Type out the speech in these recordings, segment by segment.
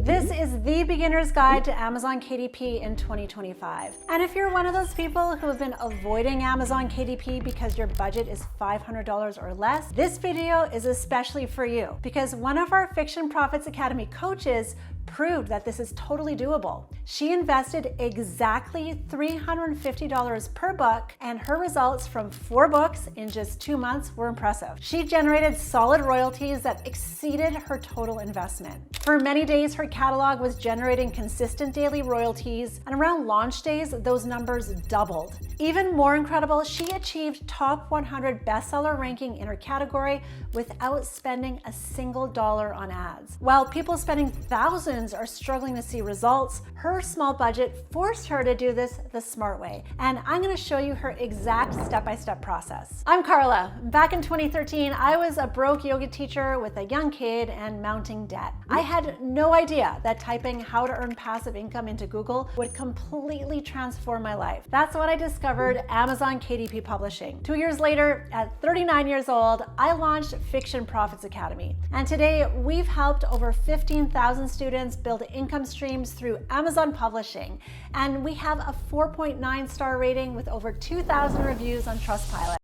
This is the beginner's guide to Amazon KDP in 2025. And if you're one of those people who have been avoiding Amazon KDP because your budget is $500 or less, this video is especially for you because one of our Fiction Profits Academy coaches proved that this is totally doable. She invested exactly $350 per book, and her results from 4 books in just 2 months were impressive. She generated solid royalties that exceeded her total investment. For many days, her catalog was generating consistent daily royalties, and around launch days, those numbers doubled. Even more incredible, she achieved top 100 bestseller ranking in her category without spending a single dollar on ads. While people spending thousands are struggling to see results, her small budget forced her to do this the smart way. And I'm going to show you her exact step-by-step process. I'm Karla. Back in 2013, I was a broke yoga teacher with a young kid and mounting debt. I had no idea that typing how to earn passive income into Google would completely transform my life. That's when I discovered Amazon KDP Publishing. 2 years later, at 39 years old, I launched Fiction Profits Academy. And today, we've helped over 15,000 students build income streams through Amazon Publishing. And we have a 4.9 star rating with over 2,000 reviews on Trustpilot.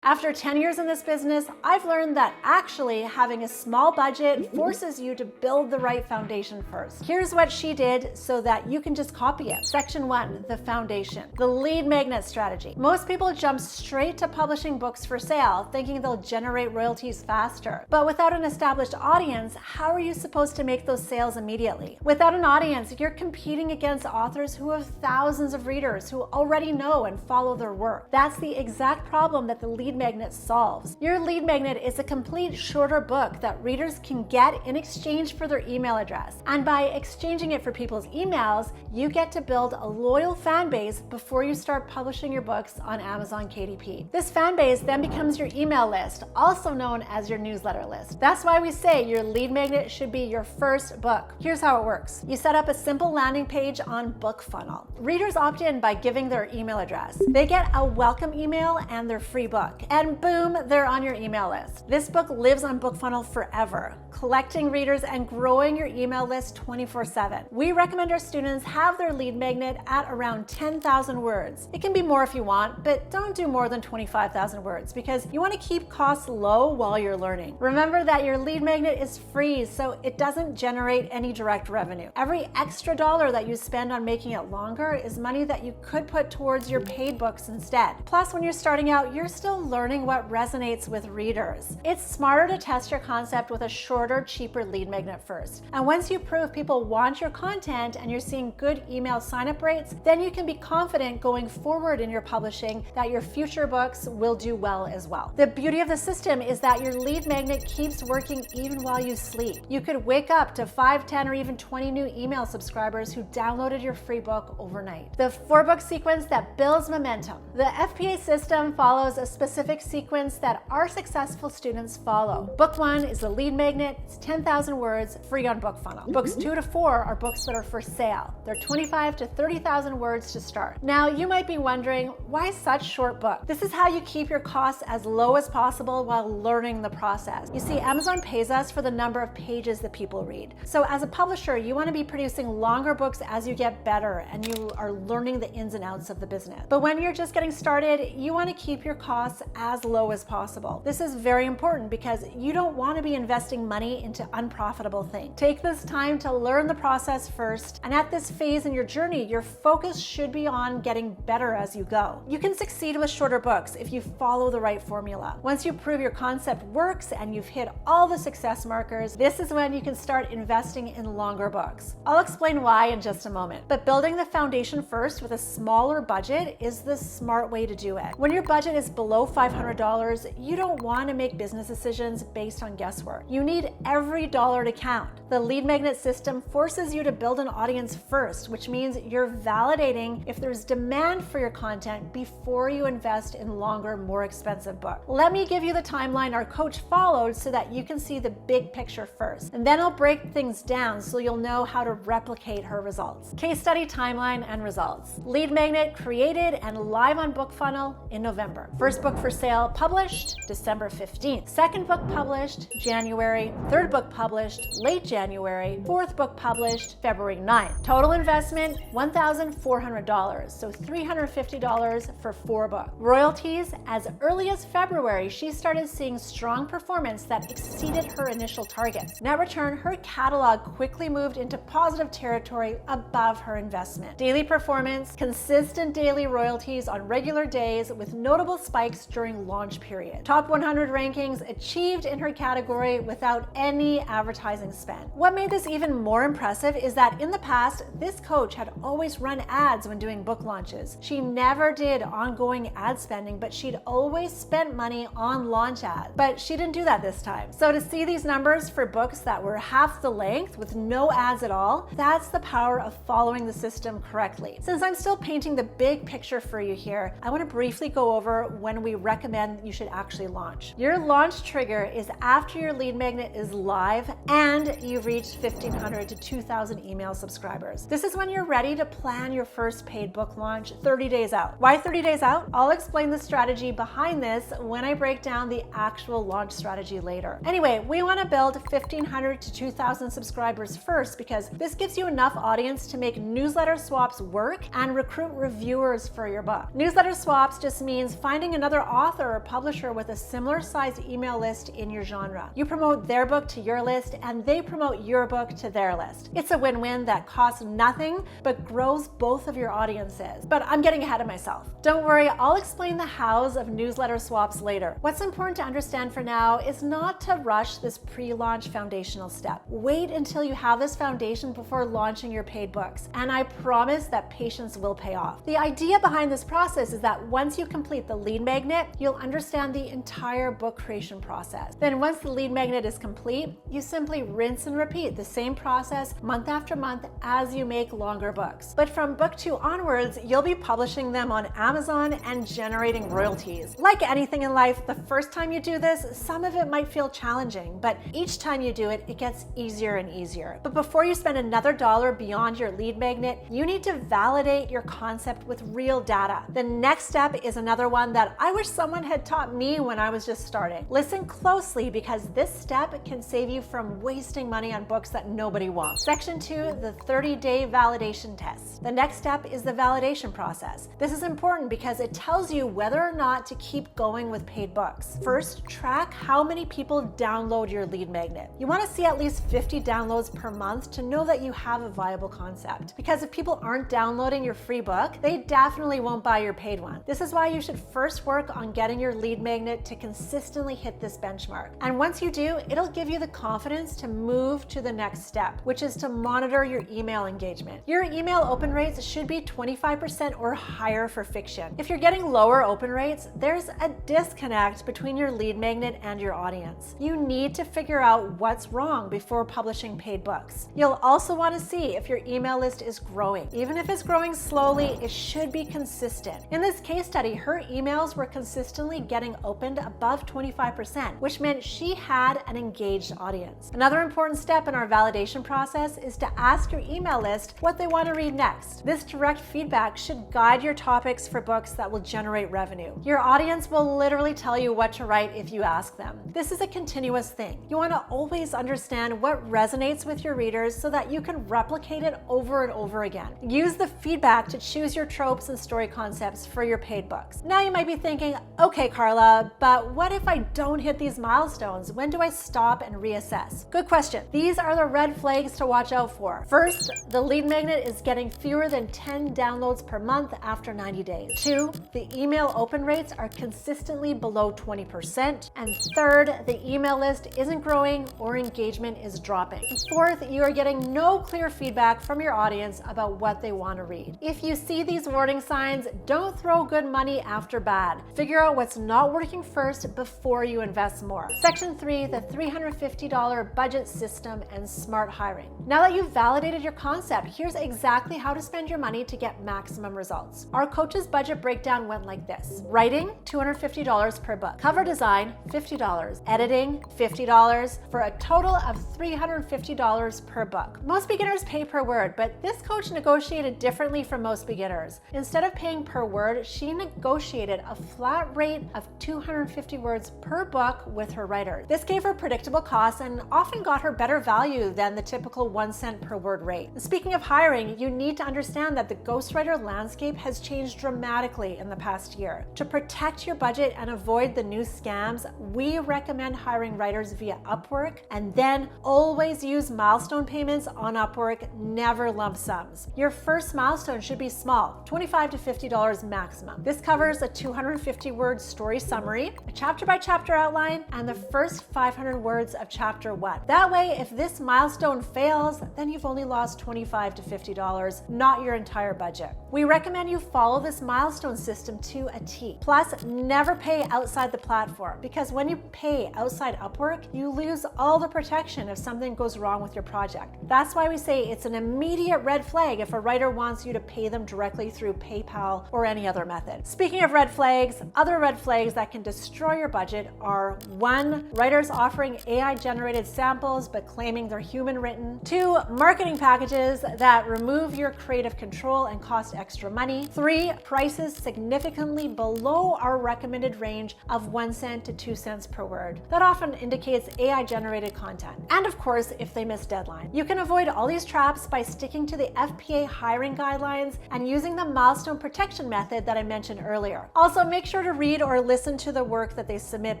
After 10 years in this business, I've learned that actually having a small budget forces you to build the right foundation first. Here's what she did so that you can just copy it. Section 1, the foundation. The lead magnet strategy. Most people jump straight to publishing books for sale, thinking they'll generate royalties faster. But without an established audience, how are you supposed to make those sales immediately? Without an audience, you're competing against authors who have thousands of readers who already know and follow their work. That's the exact problem that the lead magnet solves. Your lead magnet is a complete shorter book that readers can get in exchange for their email address. And by exchanging it for people's emails, you get to build a loyal fan base before you start publishing your books on Amazon KDP. This fan base then becomes your email list, also known as your newsletter list. That's why we say your lead magnet should be your first book. Here's how it works. You set up a simple landing page on BookFunnel. Readers opt in by giving their email address. They get a welcome email and their free book. And boom, they're on your email list. This book lives on BookFunnel forever, collecting readers and growing your email list 24/7. We recommend our students have their lead magnet at around 10,000 words. It can be more if you want, but don't do more than 25,000 words because you want to keep costs low while you're learning. Remember that your lead magnet is free, so it doesn't generate any direct revenue. Every extra dollar that you spend on making it longer is money that you could put towards your paid books instead. Plus, when you're starting out, you're still learning what resonates with readers. It's smarter to test your concept with a shorter, cheaper lead magnet first. And once you prove people want your content and you're seeing good email sign-up rates, then you can be confident going forward in your publishing that your future books will do well as well. The beauty of the system is that your lead magnet keeps working even while you sleep. You could wake up to 5, 10, or even 20 new email subscribers who downloaded your free book overnight. The 4-book sequence that builds momentum. The FPA system follows a specific sequence that our successful students follow. Book 1 is the lead magnet. It's 10,000 words, free on BookFunnel. Books 2 to 4 are books that are for sale. They're 25 to 30,000 words to start. Now, you might be wondering, why such short book? This is how you keep your costs as low as possible while learning the process. You see, Amazon pays us for the number of pages that people read. So as a publisher, you want to be producing longer books as you get better and you are learning the ins and outs of the business. But when you're just getting started, you want to keep your costs as low as possible. This is very important because you don't want to be investing money into unprofitable things. Take this time to learn the process first, and at this phase in your journey, your focus should be on getting better as you go. You can succeed with shorter books if you follow the right formula. Once you prove your concept works and you've hit all the success markers, this is when you can start investing in longer books. I'll explain why in just a moment, but building the foundation first with a smaller budget is the smart way to do it. When your budget is below $500, you don't want to make business decisions based on guesswork. You need every dollar to count. The lead magnet system forces you to build an audience first, which means you're validating if there's demand for your content before you invest in longer, more expensive books. Let me give you the timeline our coach followed so that you can see the big picture first. And then I'll break things down so you'll know how to replicate her results. Case study timeline and results. Lead magnet created and live on BookFunnel in November. First book for for sale published December 15th. Second book published January. Third book published late January. Fourth book published February 9th. Total investment $1,400, so $350 for 4 books. Royalties, as early as February, she started seeing strong performance that exceeded her initial targets. Net return, her catalog quickly moved into positive territory above her investment. Daily performance, consistent daily royalties on regular days with notable spikes during launch period. Top 100 rankings achieved in her category without any advertising spend. What made this even more impressive is that in the past, this coach had always run ads when doing book launches. She never did ongoing ad spending, but she'd always spent money on launch ads. But she didn't do that this time. So to see these numbers for books that were half the length with no ads at all, that's the power of following the system correctly. Since I'm still painting the big picture for you here, I want to briefly go over when we recommend you should actually launch. Your launch trigger is after your lead magnet is live and you've reached 1,500 to 2,000 email subscribers. This is when you're ready to plan your first paid book launch 30 days out. Why 30 days out? I'll explain the strategy behind this when I break down the actual launch strategy later. Anyway, we want to build 1,500 to 2,000 subscribers first because this gives you enough audience to make newsletter swaps work and recruit reviewers for your book. Newsletter swaps just means finding another author or publisher with a similar size email list in your genre. You promote their book to your list and they promote your book to their list. It's a win-win that costs nothing but grows both of your audiences. But I'm getting ahead of myself. Don't worry, I'll explain the hows of newsletter swaps later. What's important to understand for now is not to rush this pre-launch foundational step. Wait until you have this foundation before launching your paid books, and I promise that patience will pay off. The idea behind this process is that once you complete the lead magnet, you'll understand the entire book creation process. Then once the lead magnet is complete, you simply rinse and repeat the same process month after month as you make longer books. But from book 2 onwards, you'll be publishing them on Amazon and generating royalties. Like anything in life, the first time you do this, some of it might feel challenging, but each time you do it, it gets easier and easier. But before you spend another dollar beyond your lead magnet, you need to validate your concept with real data. The next step is another one that I wish someone had taught me when I was just starting. Listen closely because this step can save you from wasting money on books that nobody wants. Section 2, the 30-day validation test. The next step is the validation process. This is important because it tells you whether or not to keep going with paid books. First, track how many people download your lead magnet. You want to see at least 50 downloads per month to know that you have a viable concept. Because if people aren't downloading your free book, they definitely won't buy your paid one. This is why you should first work on getting your lead magnet to consistently hit this benchmark. And once you do, it'll give you the confidence to move to the next step, which is to monitor your email engagement. Your email open rates should be 25% or higher for fiction. If you're getting lower open rates, there's a disconnect between your lead magnet and your audience. You need to figure out what's wrong before publishing paid books. You'll also want to see if your email list is growing. Even if it's growing slowly, it should be consistent. In this case study, her emails were consistently getting opened above 25%, which meant she had an engaged audience. Another important step in our validation process is to ask your email list what they want to read next. This direct feedback should guide your topics for books that will generate revenue. Your audience will literally tell you what to write if you ask them. This is a continuous thing. You want to always understand what resonates with your readers so that you can replicate it over and over again. Use the feedback to choose your tropes and story concepts for your paid books. Now you might be thinking, okay, Karla, but what if I don't hit these milestones? When do I stop and reassess? Good question. These are the red flags to watch out for. First, the lead magnet is getting fewer than 10 downloads per month after 90 days. 2, the email open rates are consistently below 20%. And 3rd, the email list isn't growing or engagement is dropping. 4th, you are getting no clear feedback from your audience about what they want to read. If you see these warning signs, don't throw good money after bad. Figure out what's not working first before you invest more. Section 3, the $350 budget system and smart hiring. Now that you've validated your concept, here's exactly how to spend your money to get maximum results. Our coach's budget breakdown went like this. Writing, $250 per book. Cover design, $50. Editing, $50, for a total of $350 per book. Most beginners pay per word, but this coach negotiated differently from most beginners. Instead of paying per word, she negotiated a flat flat rate of 250 words per book with her writers. This gave her predictable costs and often got her better value than the typical 1 cent per word rate. Speaking of hiring, you need to understand that the ghostwriter landscape has changed dramatically in the past year. To protect your budget and avoid the new scams, we recommend hiring writers via Upwork, and then always use milestone payments on Upwork, never lump sums. Your first milestone should be small, $25 to $50 maximum. This covers a 250-word story summary, a chapter-by-chapter outline, and the first 500 words of chapter 1. That way, if this milestone fails, then you've only lost $25 to $50, not your entire budget. We recommend you follow this milestone system to a T. Plus, never pay outside the platform, because when you pay outside Upwork, you lose all the protection if something goes wrong with your project. That's why we say it's an immediate red flag if a writer wants you to pay them directly through PayPal or any other method. Speaking of red flags, other red flags that can destroy your budget are 1. Writers offering AI-generated samples but claiming they're human-written. 2. Marketing packages that remove your creative control and cost extra money. 3. Prices significantly below our recommended range of 1 cent to 2 cents per word. That often indicates AI-generated content. And of course, if they miss deadline. You can avoid all these traps by sticking to the FPA hiring guidelines and using the milestone protection method that I mentioned earlier. Also, make sure to read or listen to the work that they submit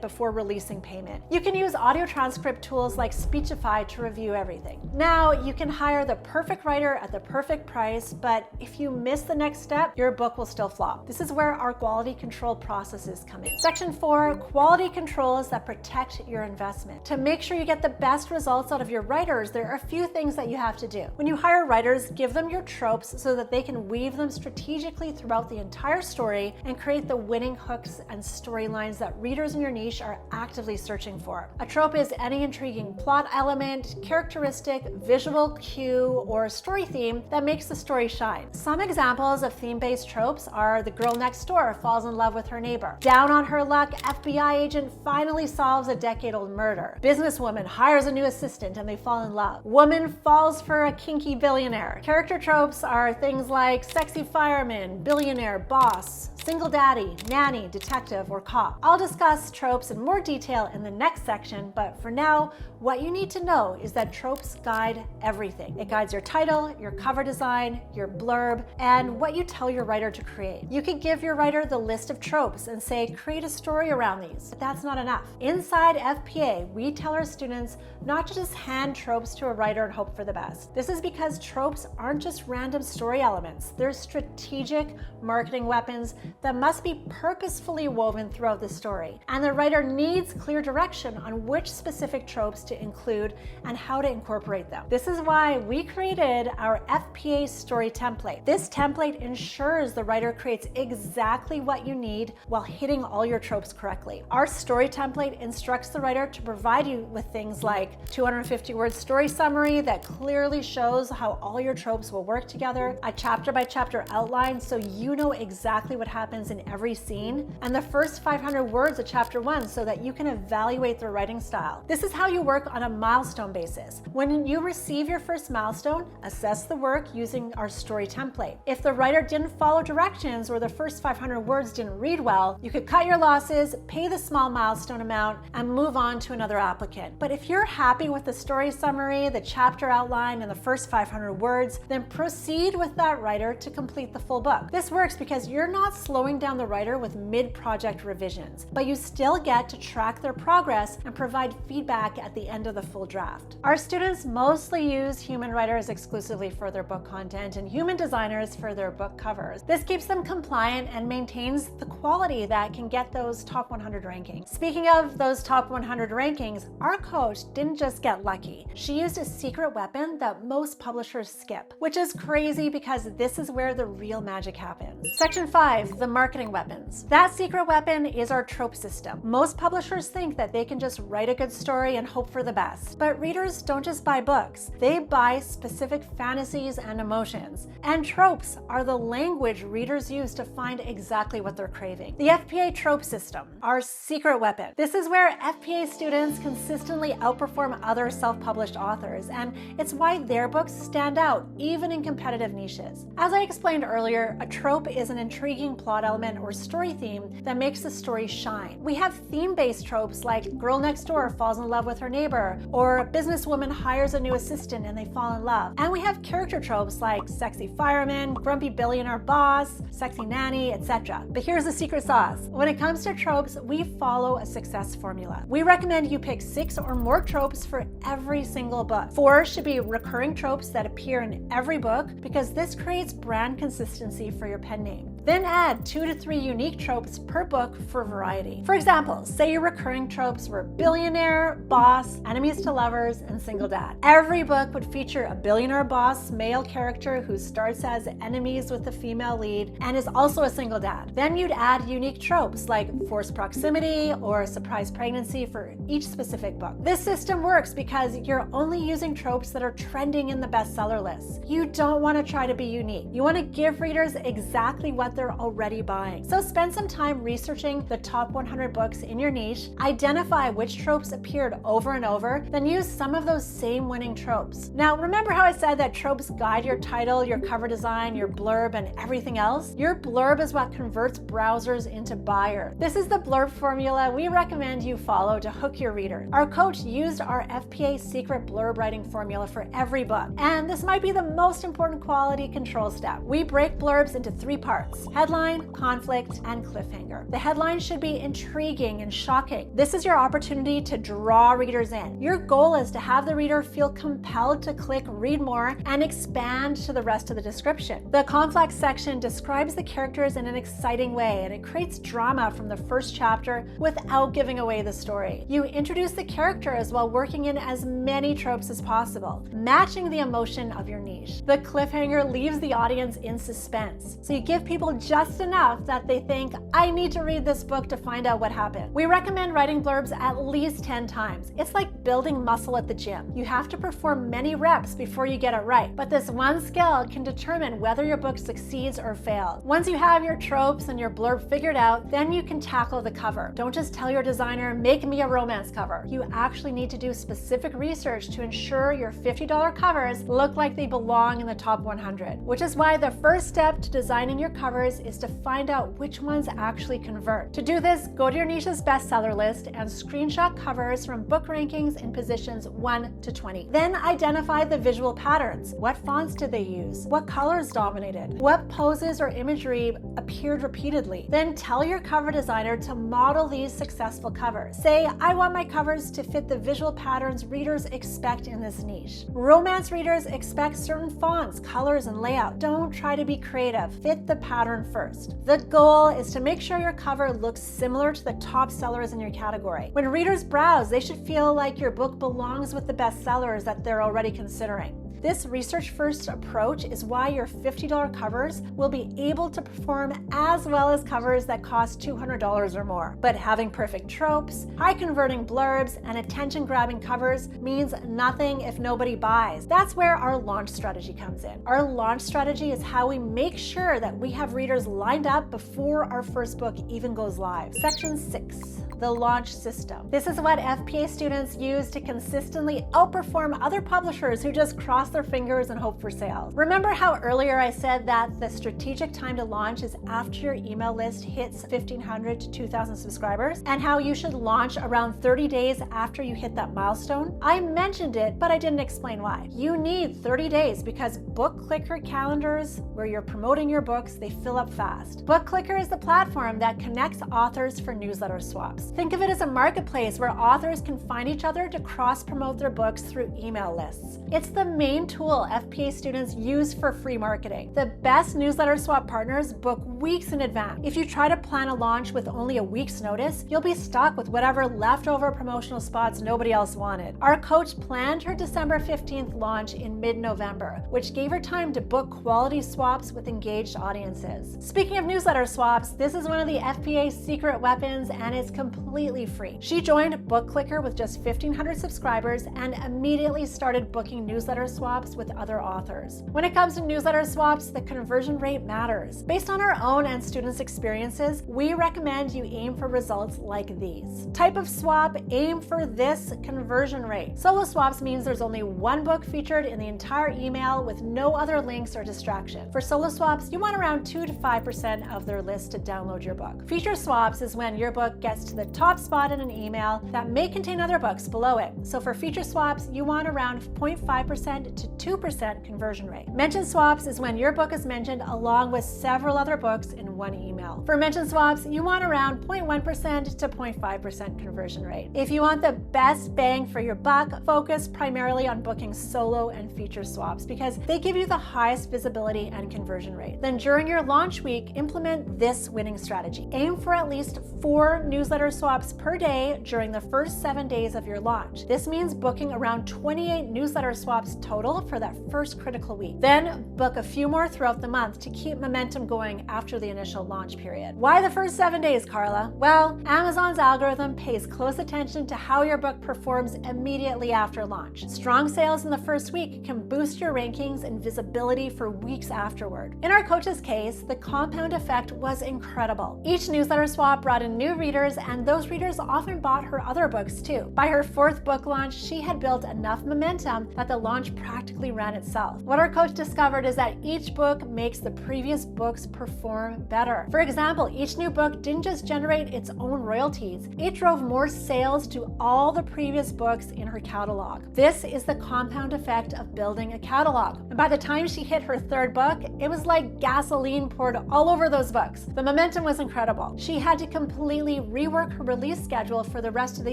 before releasing payment. You can use audio transcript tools like Speechify to review everything. Now, you can hire the perfect writer at the perfect price, but if you miss the next step, your book will still flop. This is where our quality control processes come in. Section 4, quality controls that protect your investment. To make sure you get the best results out of your writers, there are a few things that you have to do. When you hire writers, give them your tropes so that they can weave them strategically throughout the entire story and create the winning hooks and storylines that readers in your niche are actively searching for. A trope is any intriguing plot element, characteristic, visual cue, or story theme that makes the story shine. Some examples of theme-based tropes are the girl next door falls in love with her neighbor. Down on her luck, FBI agent finally solves a decade-old murder. Businesswoman hires a new assistant and they fall in love. Woman falls for a kinky billionaire. Character tropes are things like sexy fireman, billionaire, boss, single daddy, nanny, detective, or cop. I'll discuss tropes in more detail in the next section, but for now, what you need to know is that tropes guide everything. It guides your title, your cover design, your blurb, and what you tell your writer to create. You could give your writer the list of tropes and say, create a story around these, but that's not enough. Inside FPA, we tell our students not to just hand tropes to a writer and hope for the best. This is because tropes aren't just random story elements. They're strategic marketing weapons that must be purposefully woven throughout the story. And the writer needs clear direction on which specific tropes to include and how to incorporate them. This is why we created our FPA Story Template. This template ensures the writer creates exactly what you need while hitting all your tropes correctly. Our story template instructs the writer to provide you with things like 250-word story summary that clearly shows how all your tropes will work together, a chapter-by-chapter outline so you know exactly what happens in every scene, and the first 500 words of chapter 1 so that you can evaluate their writing style. This is how you work on a milestone basis. When you receive your first milestone, assess the work using our story template. If the writer didn't follow directions or the first 500 words didn't read well, you could cut your losses, pay the small milestone amount, and move on to another applicant. But if you're happy with the story summary, the chapter outline, and the first 500 words, then proceed with that writer to complete the full book. This works because you're not slowing down the writer with mid-project revisions, but you still get to track their progress and provide feedback at the end of the full draft. Our students mostly use human writers exclusively for their book content and human designers for their book covers. This keeps them compliant and maintains the quality that can get those top 100 rankings. Speaking of those top 100 rankings, our coach didn't just get lucky. She used a secret weapon that most publishers skip, which is crazy because this is where the real magic happens. Section 5, the marketing weapons. That secret weapon is our trope system. Most publishers think that they can just write a good story and hope for the best, but readers don't just buy books. They buy specific fantasies and emotions, and tropes are the language readers use to find exactly what they're craving. The FPA trope system, our secret weapon. This is where FPA students consistently outperform other self-published authors, and it's why their books stand out even in competitive niches. As I explained earlier, a trope is an intriguing plot element or story theme theme that makes the story shine. We have theme-based tropes like girl next door falls in love with her neighbor, or a businesswoman hires a new assistant and they fall in love. And we have character tropes like sexy fireman, grumpy billionaire boss, sexy nanny, etc. But here's the secret sauce. When it comes to tropes, we follow a success formula. We recommend you pick 6 or more tropes for every single book. 4 should be recurring tropes that appear in every book, because this creates brand consistency for your pen name. Then add 2 to 3 unique tropes per book for variety. For example, say your recurring tropes were billionaire, boss, enemies to lovers, and single dad. Every book would feature a billionaire boss male character who starts as enemies with the female lead and is also a single dad. Then you'd add unique tropes like forced proximity or surprise pregnancy for each specific book. This system works because you're only using tropes that are trending in the bestseller lists. You don't want to try to be unique. You want to give readers exactly what they're already buying. So spend some time researching the top 100 books in your niche, identify which tropes appeared over and over, then use some of those same winning tropes. Now, remember how I said that tropes guide your title, your cover design, your blurb, and everything else? Your blurb is what converts browsers into buyers. This is the blurb formula we recommend you follow to hook your reader. Our coach used our FPA secret blurb writing formula for every book, and this might be the most important quality control step. We break blurbs into 3 parts: headline, conflict, and cliffhanger. The headline should be intriguing and shocking. This is your opportunity to draw readers in. Your goal is to have the reader feel compelled to click read more and expand to the rest of the description. The conflict section describes the characters in an exciting way, and it creates drama from the first chapter without giving away the story. You introduce the characters while working in as many tropes as possible, matching the emotion of your niche. The cliffhanger leaves the audience in suspense, so you give people just enough that they think, I need to read this book to find out what happened. We recommend writing blurbs at least 10 times. It's like building muscle at the gym. You have to perform many reps before you get it right, but this one skill can determine whether your book succeeds or fails. Once you have your tropes and your blurb figured out, then you can tackle the cover. Don't just tell your designer, make me a romance cover. You actually need to do specific research to ensure your $50 covers look like they belong in the top 100, which is why the first step to designing your covers is to find out which ones actually convert. To do this, go to your niche's bestseller list and screenshot covers from book rankings in positions 1 to 20. Then identify the visual patterns. What fonts did they use? What colors dominated? What poses or imagery appeared repeatedly? Then tell your cover designer to model these successful covers. Say, I want my covers to fit the visual patterns readers expect in this niche. Romance readers expect certain fonts, colors, and layout. Don't try to be creative. Fit the pattern first. The goal is to make sure your cover looks similar to the top sellers in your category. When readers browse, they should feel like your book belongs with the bestsellers that they're already considering. This research-first approach is why your $50 covers will be able to perform as well as covers that cost $200 or more. But having perfect tropes, high-converting blurbs, and attention-grabbing covers means nothing if nobody buys. That's where our launch strategy comes in. Our launch strategy is how we make sure that we have readers lined up before our first book even goes live. Section 6. The launch system. This is what FPA students use to consistently outperform other publishers who just cross their fingers and hope for sales. Remember how earlier I said that the strategic time to launch is after your email list hits 1,500 to 2,000 subscribers, and how you should launch around 30 days after you hit that milestone? I mentioned it, but I didn't explain why. You need 30 days because book clicker calendars, where you're promoting your books, they fill up fast. Book Clicker is the platform that connects authors for newsletter swaps. Think of it as a marketplace where authors can find each other to cross-promote their books through email lists. It's the main tool FPA students use for free marketing. The best newsletter swap partners book weeks in advance. If you try to plan a launch with only a week's notice, you'll be stuck with whatever leftover promotional spots nobody else wanted. Our coach planned her December 15th launch in mid-November, which gave her time to book quality swaps with engaged audiences. Speaking of newsletter swaps, this is one of the FPA's secret weapons, and it's completely completely free. She joined Book Clicker with just 1,500 subscribers and immediately started booking newsletter swaps with other authors. When it comes to newsletter swaps, the conversion rate matters. Based on our own and students' experiences, we recommend you aim for results like these. Type of swap, aim for this conversion rate. Solo swaps means there's only one book featured in the entire email with no other links or distraction. For solo swaps, you want around 2 to 5% of their list to download your book. Feature swaps is when your book gets to the top spot in an email that may contain other books below it. So for feature swaps, you want around 0.5% to 2% conversion rate. Mention swaps is when your book is mentioned along with several other books in one email. For mention swaps, you want around 0.1% to 0.5% conversion rate. If you want the best bang for your buck, focus primarily on booking solo and feature swaps because they give you the highest visibility and conversion rate. Then during your launch week, implement this winning strategy. Aim for at least 4 newsletter swaps per day during the first 7 days of your launch. This means booking around 28 newsletter swaps total for that first critical week. Then book a few more throughout the month to keep momentum going after the initial launch period. Why the first 7 days, Karla? Well, Amazon's algorithm pays close attention to how your book performs immediately after launch. Strong sales in the first week can boost your rankings and visibility for weeks afterward. In our coach's case, the compound effect was incredible. Each newsletter swap brought in new readers, and those readers often bought her other books too. By her 4th book launch, she had built enough momentum that the launch practically ran itself. What our coach discovered is that each book makes the previous books perform better. For example, each new book didn't just generate its own royalties, it drove more sales to all the previous books in her catalog. This is the compound effect of building a catalog. And by the time she hit her 3rd book, it was like gasoline poured all over those books. The momentum was incredible. She had to completely rework her release schedule for the rest of the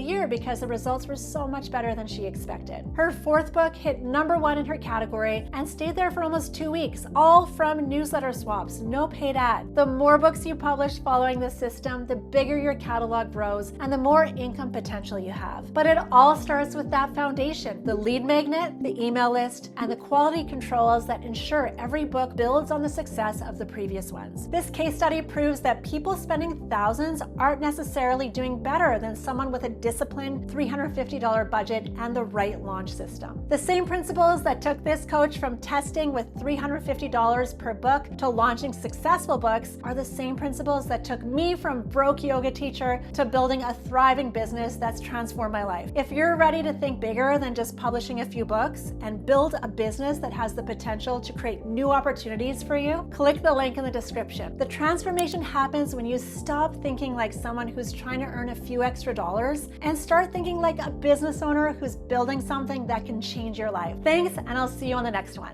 year because the results were so much better than she expected. Her 4th book hit #1 in her category and stayed there for almost 2 weeks, all from newsletter swaps, no paid ad. The more books you publish following this system, the bigger your catalog grows and the more income potential you have. But it all starts with that foundation: the lead magnet, the email list, and the quality controls that ensure every book builds on the success of the previous ones. This case study proves that people spending thousands aren't necessarily doing better than someone with a disciplined $350 budget and the right launch system. The same principles that took this coach from testing with $350 per book to launching successful books are the same principles that took me from broke yoga teacher to building a thriving business that's transformed my life. If you're ready to think bigger than just publishing a few books and build a business that has the potential to create new opportunities for you, click the link in the description. The transformation happens when you stop thinking like someone who's trying to earn a few extra dollars and start thinking like a business owner who's building something that can change your life. Thanks, and I'll see you on the next one.